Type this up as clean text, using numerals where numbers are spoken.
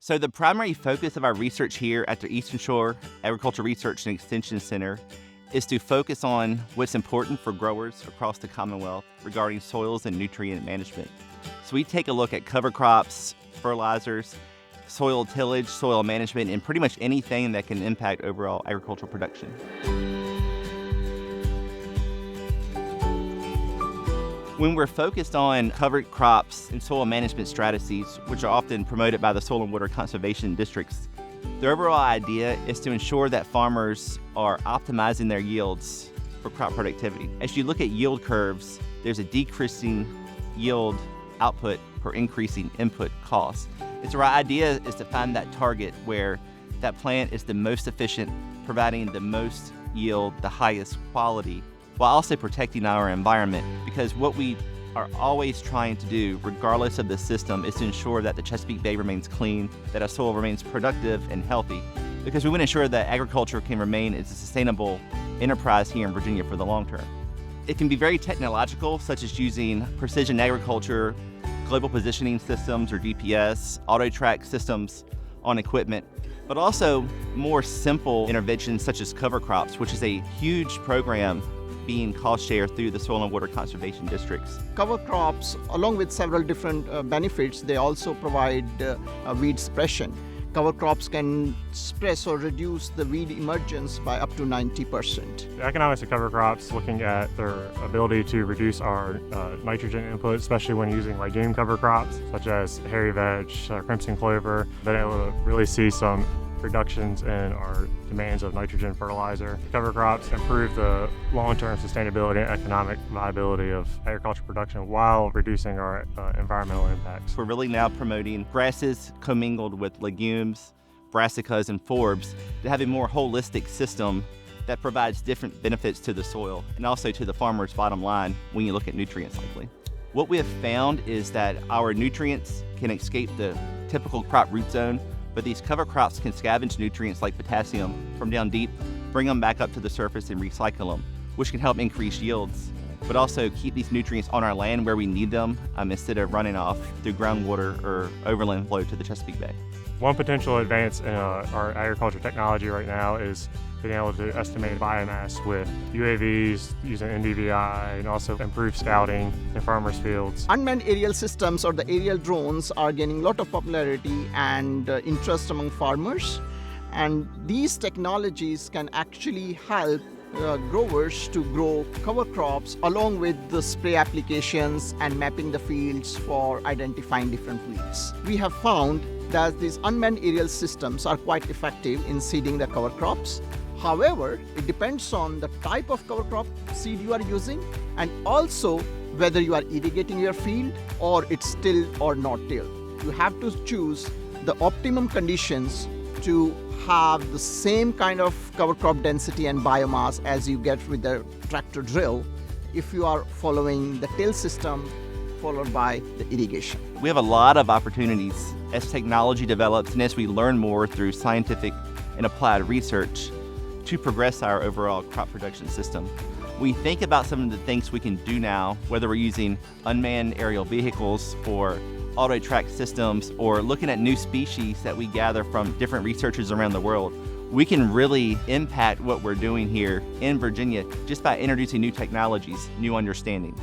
So the primary focus of our research here at the Eastern Shore Agriculture Research and Extension Center is to focus on what's important for growers across the Commonwealth regarding soils and nutrient management. So we take a look at cover crops, fertilizers, soil tillage, soil management, and pretty much anything that can impact overall agricultural production. When we're focused on covered crops and soil management strategies, which are often promoted by the soil and water conservation districts, the overall idea is to ensure that farmers are optimizing their yields for crop productivity. As you look at yield curves, there's a decreasing yield output per increasing input cost. Our idea is to find that target where that plant is the most efficient, providing the most yield, the highest quality, while also protecting our environment. Because what we are always trying to do, regardless of the system, is to ensure that the Chesapeake Bay remains clean, that our soil remains productive and healthy, because we want to ensure that agriculture can remain as a sustainable enterprise here in Virginia for the long term. It can be very technological, such as using precision agriculture, global positioning systems or GPS, auto-track systems on equipment, but also more simple interventions such as cover crops, which is a huge program being cost shared through the soil and water conservation districts. Cover crops, along with several different benefits, they also provide weed suppression. Cover crops can suppress or reduce the weed emergence by up to 90%. The economics of cover crops, looking at their ability to reduce our nitrogen input, especially when using legume cover crops, such as hairy veg, crimson clover, been able to really see some reductions in our demands of nitrogen fertilizer. Cover crops improve the long-term sustainability and economic viability of agriculture production while reducing our environmental impacts. We're really now promoting grasses commingled with legumes, brassicas, and forbs to have a more holistic system that provides different benefits to the soil and also to the farmer's bottom line when you look at nutrient cycling. What we have found is that our nutrients can escape the typical crop root zone, but these cover crops can scavenge nutrients like potassium from down deep, bring them back up to the surface and recycle them, which can help increase yields, but also keep these nutrients on our land where we need them instead of running off through groundwater or overland flow to the Chesapeake Bay. One potential advance in our agriculture technology right now is being able to estimate biomass with UAVs, using NDVI, and also improve scouting in farmers' fields. Unmanned aerial systems or the aerial drones are gaining a lot of popularity and interest among farmers. And these technologies can actually help growers to grow cover crops along with the spray applications and mapping the fields for identifying different weeds. We have found that these unmanned aerial systems are quite effective in seeding the cover crops. However, it depends on the type of cover crop seed you are using and also whether you are irrigating your field or it's tilled or not tilled. You have to choose the optimum conditions to have the same kind of cover crop density and biomass as you get with the tractor drill if you are following the till system followed by the irrigation. We have a lot of opportunities as technology develops and as we learn more through scientific and applied research to progress our overall crop production system. We think about some of the things we can do now, whether we're using unmanned aerial vehicles or auto-track systems or looking at new species that we gather from different researchers around the world. We can really impact what we're doing here in Virginia just by introducing new technologies, new understandings.